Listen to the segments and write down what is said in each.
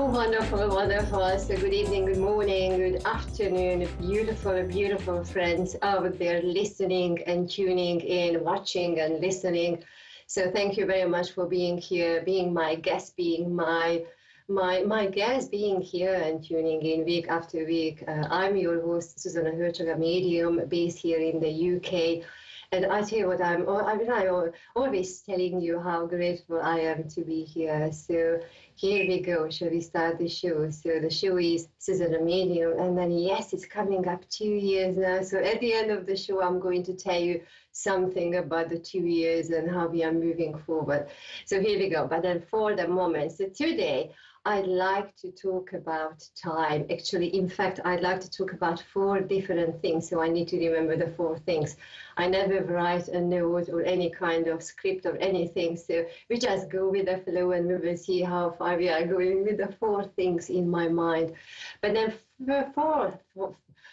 Oh, wonderful, wonderful. So good evening, good morning, good afternoon, beautiful, beautiful friends out there listening and tuning in, watching and listening. So thank you very much for being here, being my guest, being my guest, being here and tuning in week after week. I'm your host, Zsuzsanna Hörcsög, a medium based here in the UK. And I tell you what, I'm always telling you how grateful I am to be here. So here we go. Shall we start the show? So the show is Zsuzsanna Medium. And then, yes, it's coming up 2 years now. So at the end of the show, I'm going to tell you something about the 2 years and how we are moving forward. So here we go. But then for the moment, so today, I'd like to talk about time. Actually, in fact, I'd like to talk about 4 different things. So I need to remember the 4 things. I never write a note or any kind of script or anything. So we just go with the flow and we will see how far we are going with the 4 things in my mind. But then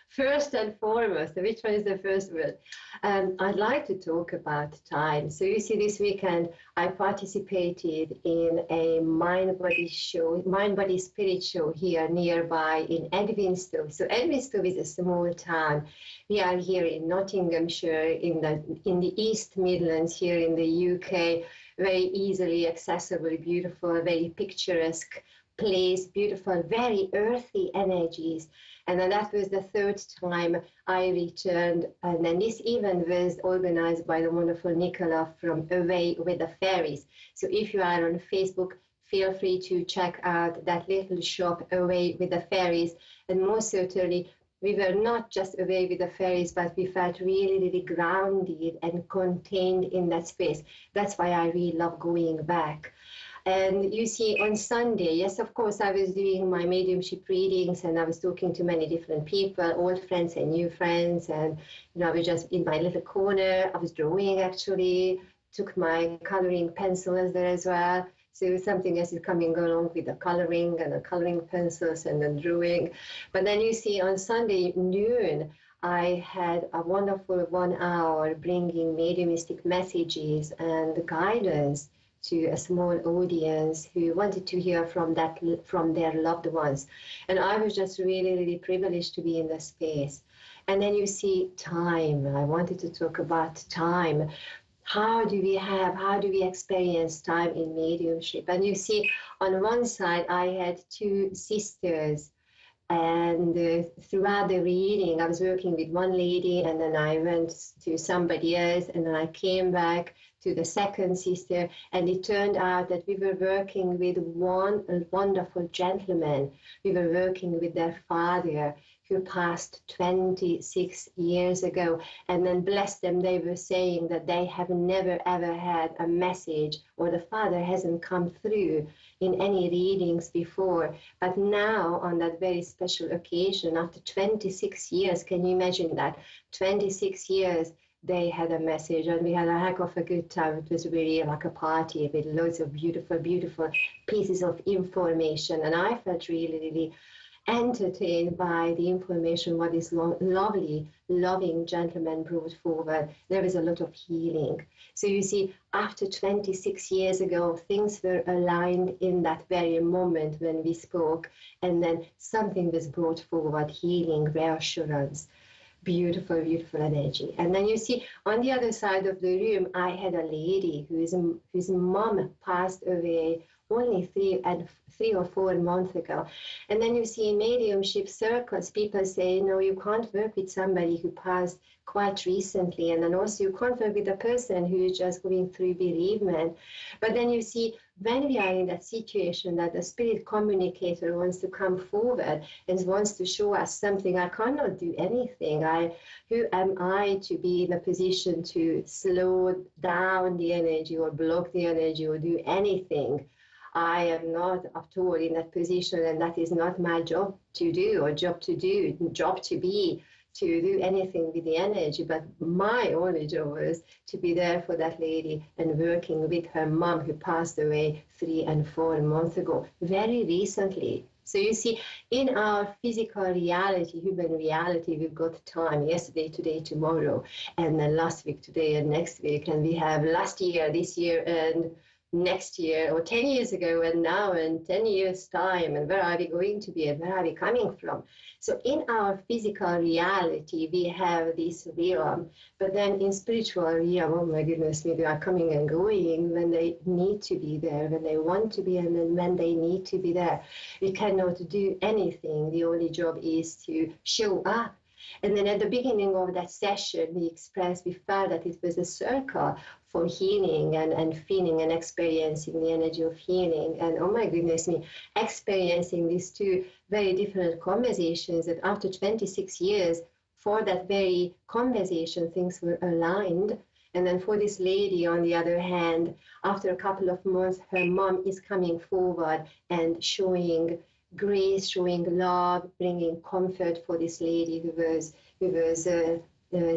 first and foremost, which one is the first word? I'd like to talk about time. So you see, this weekend I participated in a mind-body show, mind-body spirit show here nearby in Edwinstowe. So Edwinstowe is a small town. We are here in Nottinghamshire, in the East Midlands, here in the UK. Very easily accessible, beautiful, very picturesque place, beautiful, very earthy energies. And then that was the 3rd time I returned. And then this event was organized by the wonderful Nicola from Away with the Fairies. So if you are on Facebook, feel free to check out that little shop, Away with the Fairies. And most certainly, we were not just away with the fairies, but we felt really, really grounded and contained in that space. That's why I really love going back. And you see, on Sunday, yes, of course, I was doing my mediumship readings and I was talking to many different people, old friends and new friends. And, I was just in my little corner. I was drawing, actually, took my coloring pencils there as well. So something else is coming along with the coloring and the coloring pencils and the drawing. But then you see, on Sunday noon, I had a wonderful 1 hour bringing mediumistic messages and guidance to a small audience who wanted to hear from their loved ones. And I was just really, really privileged to be in the space. And then you see time. I wanted to talk about time. How do we experience time in mediumship? And you see, on one side, I had 2 sisters. And throughout the reading, I was working with one lady, and then I went to somebody else, and then I came back to the second sister, and it turned out that we were working with one wonderful gentleman. We were working with their father, who passed 26 years ago. And then bless them, they were saying that they have never ever had a message, or the father hasn't come through in any readings before. But now, on that very special occasion, after 26 years, can you imagine that? 26 years, they had a message, and we had a heck of a good time. It was really like a party with loads of beautiful, beautiful pieces of information. And I felt really, really entertained by the information what this lovely, loving gentleman brought forward. There was a lot of healing. So you see, after 26 years ago, things were aligned in that very moment when we spoke, and then something was brought forward, healing, reassurance. Beautiful, beautiful energy. And then you see, on the other side of the room, I had a lady whose mom passed away only 3 or 4 months ago. And then you see in mediumship circles, people say, no, you can't work with somebody who passed quite recently. And then also you can't work with a person who is just going through bereavement. But then you see, when we are in that situation that the spirit communicator wants to come forward and wants to show us something, I cannot do anything. Who am I to be in a position to slow down the energy or block the energy or do anything? I am not at all in that position, and that is not my job to do, or job to be, to do anything with the energy. But my only job was to be there for that lady and working with her mom, who passed away 3 and 4 months ago, very recently. So you see, in our physical reality, human reality, we've got time, yesterday, today, tomorrow, and then last week, today, and next week, and we have last year, this year, and next year or 10 years ago and now and 10 years time, and where are we going to be and where are we coming from? So in our physical reality, we have this realm, but then in spiritual realm, oh my goodness me, they are coming and going when they need to be there, when they want to be, and then when they need to be there. We cannot do anything. The only job is to show up. And then at the beginning of that session, we felt that it was a circle for healing and feeling and experiencing the energy of healing. And oh my goodness me, experiencing these two very different conversations, that after 26 years, for that very conversation, things were aligned. And then for this lady, on the other hand, after a couple of months, her mom is coming forward and showing grace, showing love, bringing comfort for this lady who was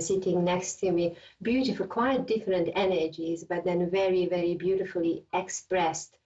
sitting next to me. Beautiful, quite different energies, but then very, very beautifully expressed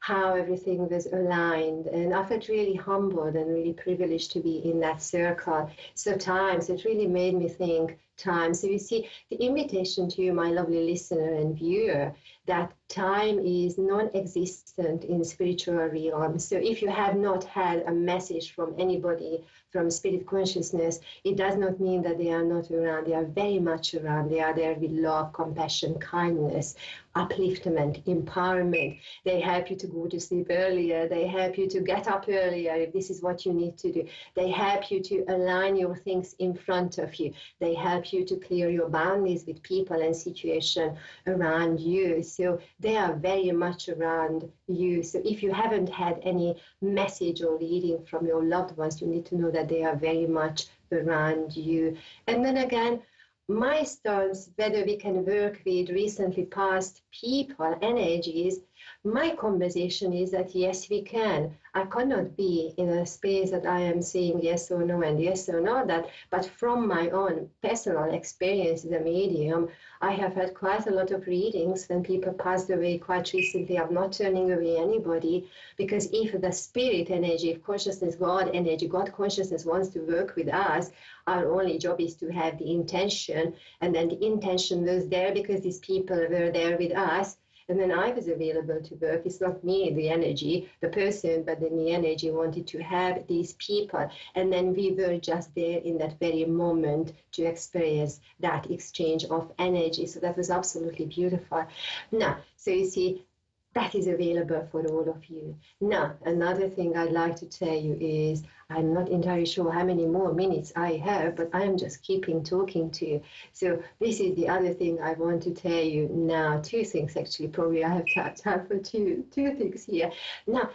how everything was aligned. And I felt really humbled and really privileged to be in that circle. So times, it really made me think time. So you see, the invitation to you, my lovely listener and viewer, that time is non-existent in spiritual realm. So if you have not had a message from anybody from spirit consciousness, it does not mean that they are not around. They are very much around. They are there with love, compassion, kindness, upliftment, empowerment. They help you to go to sleep earlier. They help you to get up earlier if this is what you need to do. They help you to align your things in front of you. They help you to clear your boundaries with people and situation around you. So they are very much around you. So if you haven't had any message or reading from your loved ones, you need to know that they are very much around you. And then again, my stance, whether we can work with recently passed people, energies, my conversation is that yes, we can. I cannot be in a space that I am saying yes or no and yes or no that, but from my own personal experience as a medium, I have had quite a lot of readings when people passed away quite recently. I'm not turning away anybody, because if the spirit energy, if consciousness, God energy, God consciousness wants to work with us, our only job is to have the intention, and then the intention was there because these people were there with us. And then I was available to work. It's not me, the energy, the person, but then the energy wanted to have these people. And then we were just there in that very moment to experience that exchange of energy. So that was absolutely beautiful. Now, so you see, that is available for all of you. Now, another thing I'd like to tell you is, I'm not entirely sure how many more minutes I have, but I'm just keeping talking to you. So this is the other thing I want to tell you now. Two things, actually. Probably I have time for two things here. Now,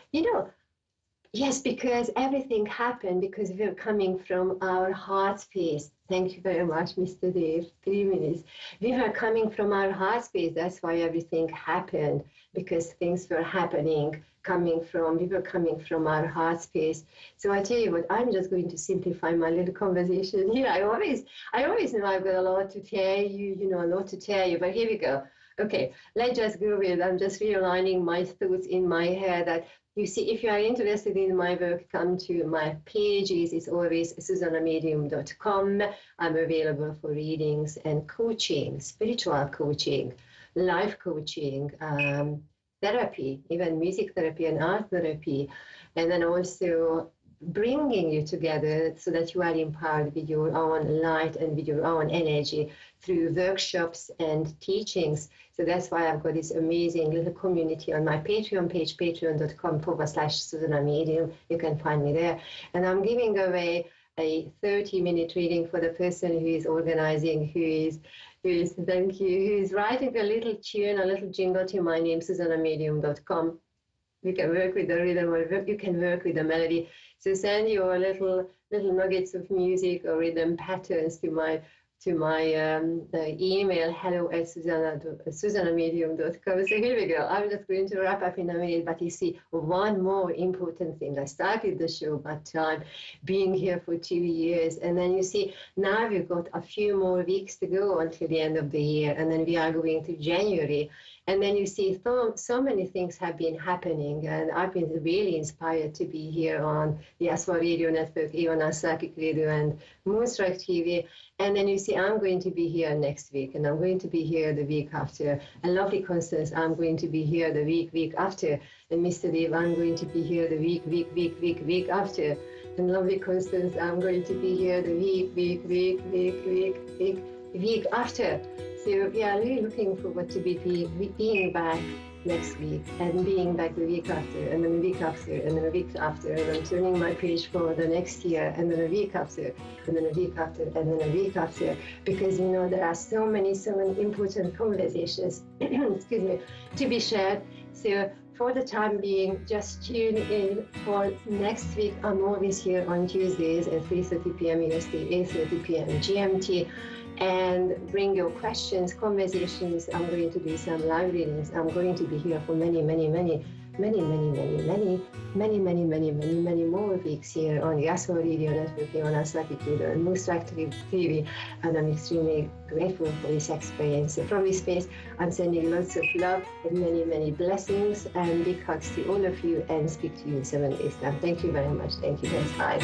yes, because everything happened because we're coming from our heart space. Thank you very much, Mr. Dave. 3 minutes. We were coming from our heart space. That's why everything happened, because things were happening we were coming from our heart space. So I tell you what, I'm just going to simplify my little conversation here. I always know I've got a lot to tell you, a lot to tell you, but here we go. Okay, let's just go with, I'm just realigning my thoughts in my head that, you see, if you are interested in my work, come to my pages. It's always zsuzannamedium.com. I'm available for readings and coaching, spiritual coaching, life coaching, therapy, even music therapy and art therapy. And then also bringing you together so that you are empowered with your own light and with your own energy through workshops and teachings. So that's why I've got this amazing little community on my Patreon page, patreon.com/ZsuzsannaMedium. You can find me there. And I'm giving away a 30-minute reading for the person who is organizing, who is writing a little tune, a little jingle to my name, ZsuzsannaMedium.com. You can work with the rhythm, or you can work with the melody. So send your little nuggets of music or rhythm patterns to my email, hello@zsuzannamedium.com. So here we go. I'm just going to wrap up in a minute, but you see, one more important thing. I started the show about time, being here for 2 years, and then you see, now we've got a few more weeks to go until the end of the year, and then we are going to January. And then you see so many things have been happening, and I've been really inspired to be here on the Aswa Radio Network, even on Psychic Radio and Moonstrike TV. And then you see, I'm going to be here next week, and I'm going to be here the week after. And lovely Constance, I'm going to be here the week after. And Mr. Dave, I'm going to be here the week after. And lovely Constance, I'm going to be here the week after. So we are really looking forward to being back next week, and being back the week after, and then the week after, and then the week after, and I'm turning my page for the next year, and then the week after, and then the week after, and then the week after, because you know there are so many important conversations excuse me, to be shared. So for the time being, just tune in for next week. I'm always here on Tuesdays at 3:30 p.m. EST, 8:30 p.m. GMT. And bring your questions, conversations. I'm going to do some live readings. I'm going to be here for many more weeks here on the Asmo Radio Network, here on Asakitude and Moosrak TV. And I'm extremely grateful for this experience. So from this space, I'm sending lots of love and many blessings and big hugs to all of you, and speak to you in 7 days time. Thank you very much. Thank you guys. Bye.